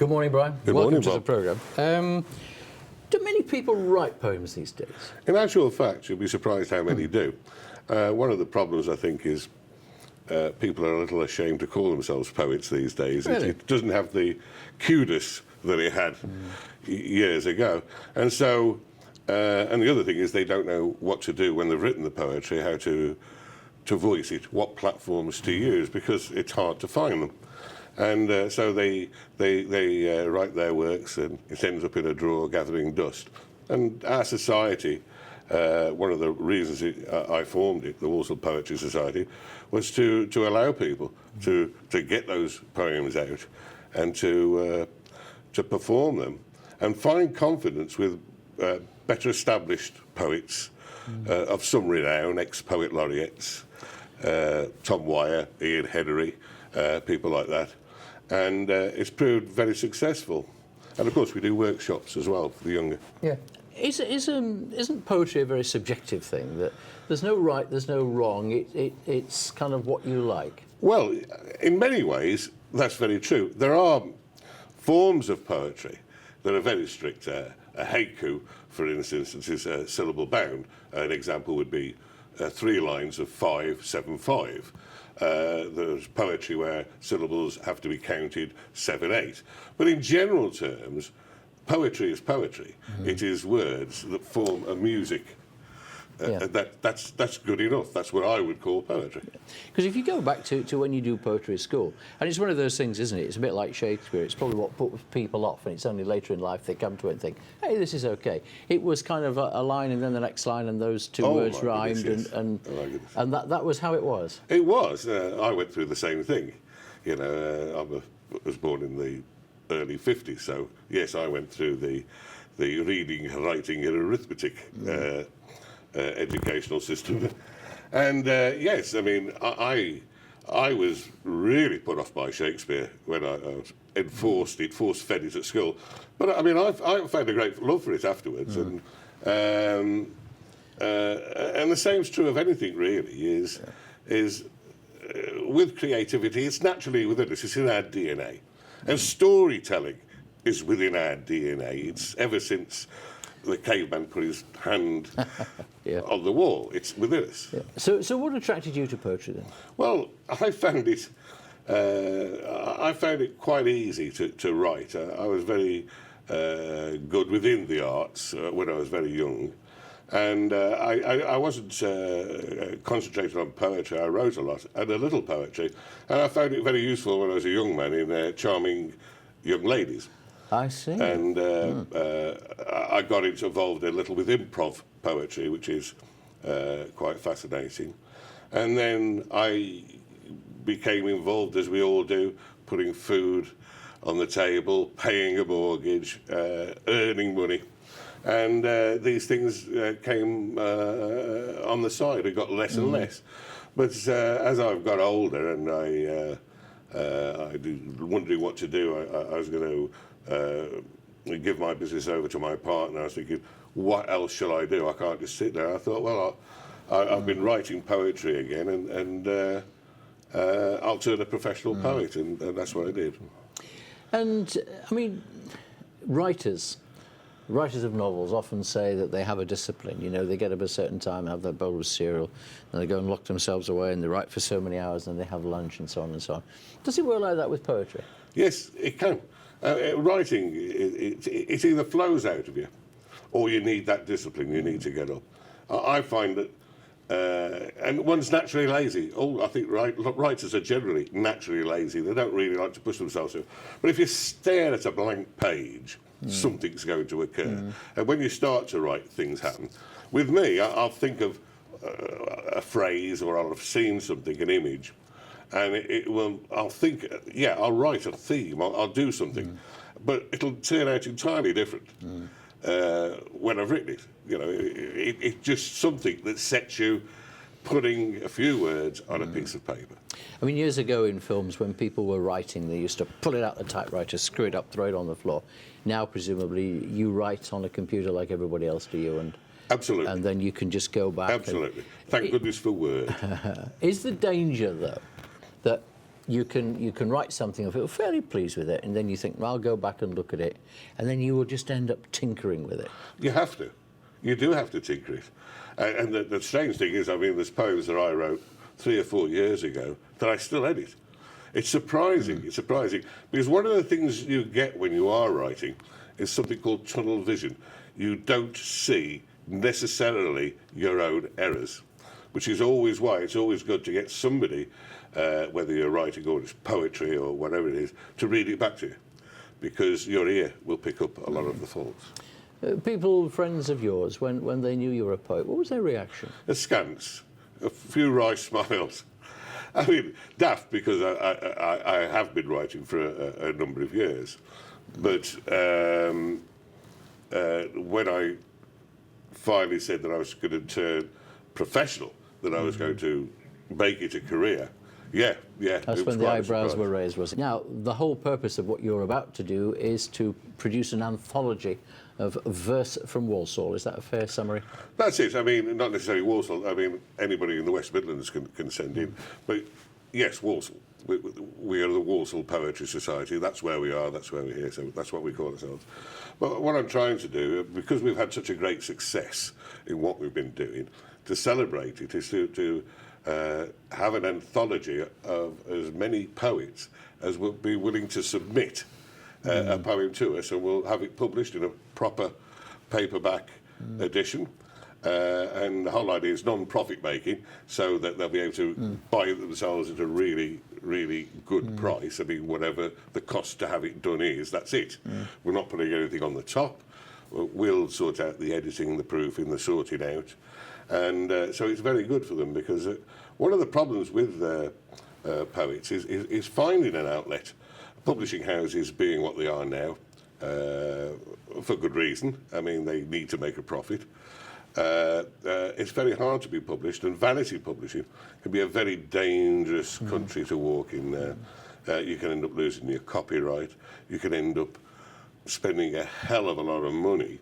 Good morning, Brian. Good Welcome morning, to the Bob. programme. Do many people write poems these days? In actual fact, you'll be surprised how many do. One of the problems, I think, is people are a little ashamed to call themselves poets these days. Really? It doesn't have the kudos that it had years ago. And so, and the other thing is they don't know what to do when they've written the poetry, how to voice it, what platforms to use, because it's hard to find them. And so they write their works, and it ends up in a drawer gathering dust. And our society, one of the reasons I formed it, the Walsall Poetry Society, was to allow people to get those poems out and to perform them and find confidence with better established poets of some renown, ex-poet laureates, Tom Wyer, Ian Headery, people like that. And it's proved very successful. And of course we do workshops as well for the younger. Yeah. Isn't poetry a very subjective thing, that there's no right, there's no wrong, it's kind of what you like? Well, in many ways that's very true. There are forms of poetry that are very strict. A haiku, for instance, is syllable bound. An example would be 3 lines of 5, 7, 5. There's poetry where syllables have to be counted 7, 8. But in general terms, poetry is poetry. It is words that form a music. That's good enough. That's what I would call poetry. Because if you go back to when you do poetry at school, and it's one of those things, isn't it? It's a bit like Shakespeare. It's probably what puts people off, and it's only later in life they come to it and think, hey, this is okay. It was kind of a line and then the next line, and those two words rhymed, goodness, yes. and that was how it was. It was. I went through the same thing. You know, I was born in the early 50s, so yes, I went through the reading, writing, and arithmetic educational system. And yes, I mean, I was really put off by Shakespeare when I was force-fed it at school. But I mean, I found a great love for it afterwards. And the same's true of anything really, is with creativity, it's naturally within us, it's in our DNA. And storytelling is within our DNA. It's ever since the caveman put his hand on the wall. It's within us. Yeah. So what attracted you to poetry then? Well, I found it quite easy to write. I was very good within the arts when I was very young. And I wasn't concentrated on poetry. I wrote a lot, and a little poetry. And I found it very useful when I was a young man in charming young ladies. I see. And I got involved a little with improv poetry, which is quite fascinating. And then I became involved, as we all do, putting food on the table, paying a mortgage, earning money. And these things came on the side. It got less and less. But as I've got older and I wondering what to do, I was going to give my business over to my partner. I was thinking, what else shall I do? I can't just sit there. I thought, well, I've been writing poetry again, and I'll turn a professional poet, and that's what I did. And I mean, writers of novels often say that they have a discipline. You know, they get up at a certain time, have their bowl of cereal, and they go and lock themselves away, and they write for so many hours, and they have lunch, and so on and so on. Does it work like that with poetry? Yes, it can. Writing, it either flows out of you, or you need that discipline. You need to get up. I find that, and one's naturally lazy. I think writers are generally naturally lazy. They don't really like to push themselves through. But if you stare at a blank page, something's going to occur. And when you start to write, things happen. With me, I'll think of a phrase, or I'll have seen something, an image, and I'll think, I'll write a theme, I'll do something, but it'll turn out entirely different when I've written it. You know, it's just something that sets you putting a few words on a piece of paper. I mean, years ago in films, when people were writing, they used to pull it out the typewriter, screw it up, throw it on the floor. Now, presumably, you write on a computer like everybody else, do you? And absolutely. And then you can just go back. Absolutely. Thank goodness for Word. Is the danger, though, that you can write something and feel fairly pleased with it, and then you think, well, I'll go back and look at it, and then you will just end up tinkering with it. You have to. You do have to tinker it. And the strange thing is, I mean, there's poems that I wrote 3 or 4 years ago that I still edit. It's surprising. It's surprising because one of the things you get when you are writing is something called tunnel vision. You don't see necessarily your own errors, which is always why it's always good to get somebody, whether you're writing or it's poetry or whatever it is, to read it back to you, because your ear will pick up a lot of the faults. People, friends of yours, when they knew you were a poet, what was their reaction? Askance, a few wry smiles. I mean, daft, because I have been writing for a number of years. But when I finally said that I was going to turn professional, that I was going to make it a career, yeah. That's when the eyebrows were raised, was it? Now, the whole purpose of what you're about to do is to produce an anthology of verse from Walsall. Is that a fair summary? That's it. I mean, not necessarily Walsall. I mean, anybody in the West Midlands can send in. But yes, Walsall. We are the Walsall Poetry Society. That's where we are. That's where we're here. So that's what we call ourselves. But what I'm trying to do, because we've had such a great success in what we've been doing, to celebrate it is to have an anthology of as many poets as will be willing to submit a poem to us, and we'll have it published in a proper paperback edition. And the whole idea is non-profit making, so that they'll be able to buy it themselves at a really, really good price. I mean, whatever the cost to have it done is, that's it. We're not putting anything on the top. We'll sort out the editing, the proofing, the sorting out. And so it's very good for them, because one of the problems with poets is finding an outlet. Publishing houses being what they are now, for good reason. I mean, they need to make a profit. It's very hard to be published, and vanity publishing can be a very dangerous country to walk in. You can end up losing your copyright. You can end up spending a hell of a lot of money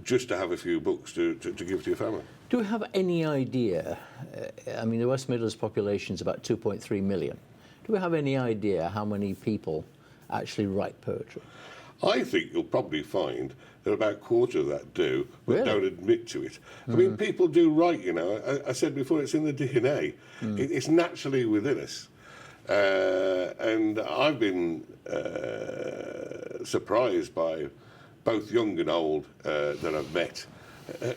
just to have a few books to give to your family. Do we have any idea? I mean, the West Midlands population is about 2.3 million. Do we have any idea how many people actually write poetry? I think you'll probably find that about a quarter of that do, but Really? don't admit to it. I mean, people do write, you know. I said before, it's in the DNA. It's naturally within us. And I've been surprised by both young and old that I've met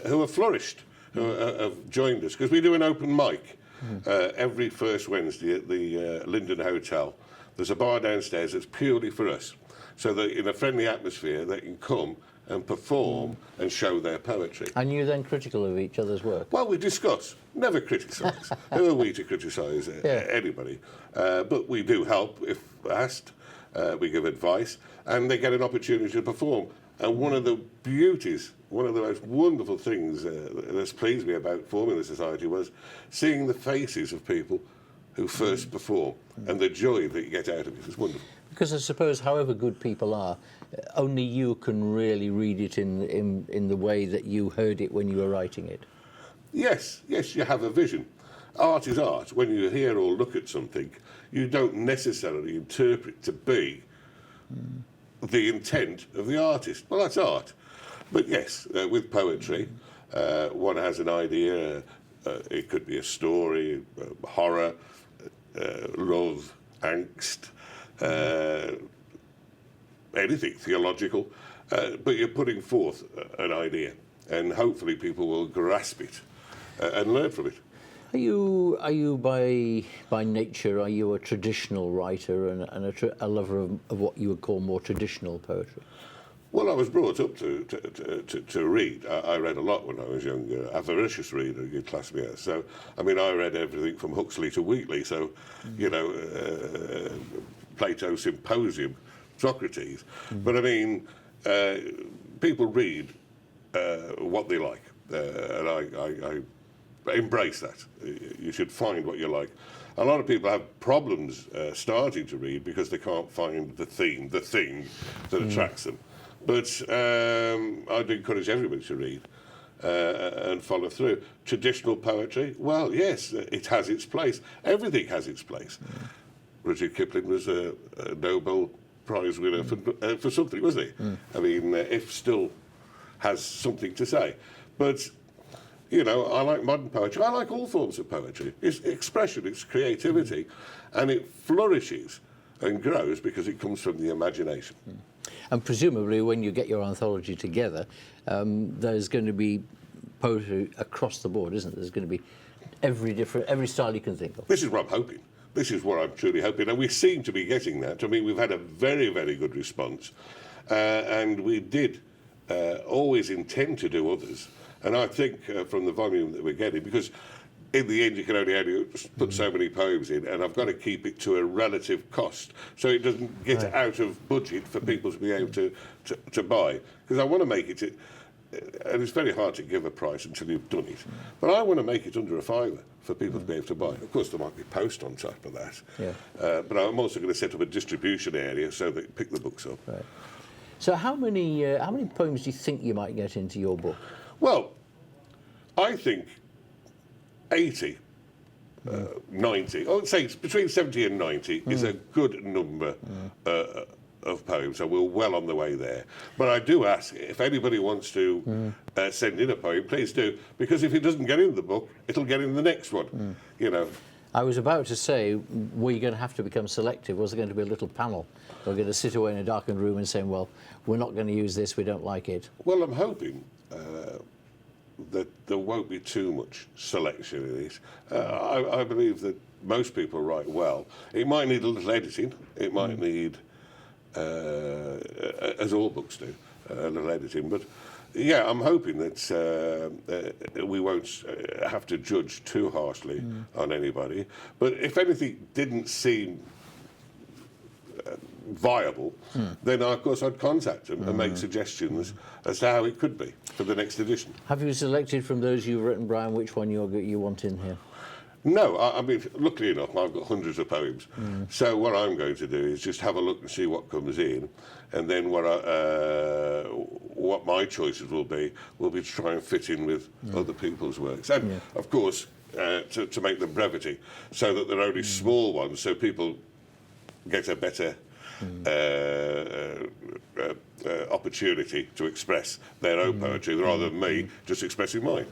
who have flourished, who have joined us. Because we do an open mic every first Wednesday at the Linden Hotel. There's a bar downstairs that's purely for us, so that in a friendly atmosphere they can come and perform and show their poetry. And you're then critical of each other's work? Well, we discuss, never criticise. Who are we to criticise anybody? But we do help if asked. We give advice, and they get an opportunity to perform. And one of the beauties, one of the most wonderful things that's pleased me about forming the society was seeing the faces of people who first perform and the joy that you get out of it. It's wonderful. Because I suppose, however good people are, only you can really read it in the way that you heard it when you were writing it. Yes, you have a vision. Art is art. When you hear or look at something, you don't necessarily interpret to be the intent of the artist. Well, that's art. But yes, with poetry, one has an idea. It could be a story, horror, love, angst, anything theological. But you're putting forth an idea, and hopefully people will grasp it and learn from it. Are you by nature, are you a traditional writer and a lover of what you would call more traditional poetry? Well, I was brought up to read. I read a lot when I was younger. A voracious reader, you'd class me as. So, I mean, I read everything from Huxley to Wheatley. So, you know, Plato's Symposium, Socrates. But I mean, people read what they like, and I embrace that. You should find what you like. A lot of people have problems starting to read because they can't find the thing that attracts them. But I'd encourage everybody to read and follow through. Traditional poetry, well, yes, it has its place. Everything has its place. Rudyard Kipling was a Nobel Prize winner for something, wasn't he? I mean, if still has something to say. But, you know, I like modern poetry. I like all forms of poetry. It's expression, it's creativity, and it flourishes and grows because it comes from the imagination. And presumably, when you get your anthology together, there's going to be poetry across the board, isn't there? There's going to be every style you can think of. This is what I'm hoping. This is what I'm truly hoping. And we seem to be getting that. I mean, we've had a very, very good response. And we did always intend to do others. And I think from the volume that we're getting, because in the end you can only put so many poems in, and I've got to keep it to a relative cost so it doesn't get out of budget for people to be able to buy. Because I want to make it, and it's very hard to give a price until you've done it, but I want to make it under £5 for people to be able to buy. Of course, there might be post on top of that, but I'm also going to set up a distribution area so they pick the books up. Right. So how many poems do you think you might get into your book? Well, I think 80, 90, I would say it's between 70 and 90 is a good number of poems, so we're well on the way there. But I do ask, if anybody wants to send in a poem, please do, because if it doesn't get in the book, it'll get in the next one, you know. I was about to say, were you going to have to become selective? Was there going to be a little panel? They're going to sit away in a darkened room and saying, well, we're not going to use this, we don't like it. Well, I'm hoping that there won't be too much selection in it. I believe that most people write well. It might need a little editing. It might need, as all books do, a little editing. But yeah, I'm hoping that we won't have to judge too harshly on anybody. But if anything didn't seem viable, then of course I'd contact them and make suggestions as to how it could be for the next edition. Have you selected from those you've written, Brian, which one you want in here? No, I mean, luckily enough, I've got hundreds of poems. So what I'm going to do is just have a look and see what comes in, and then what my choices will be to try and fit in with other people's works. And, of course, to make them brevity, so that they're only small ones, so people get a better opportunity to express their own poetry rather than me just expressing mine.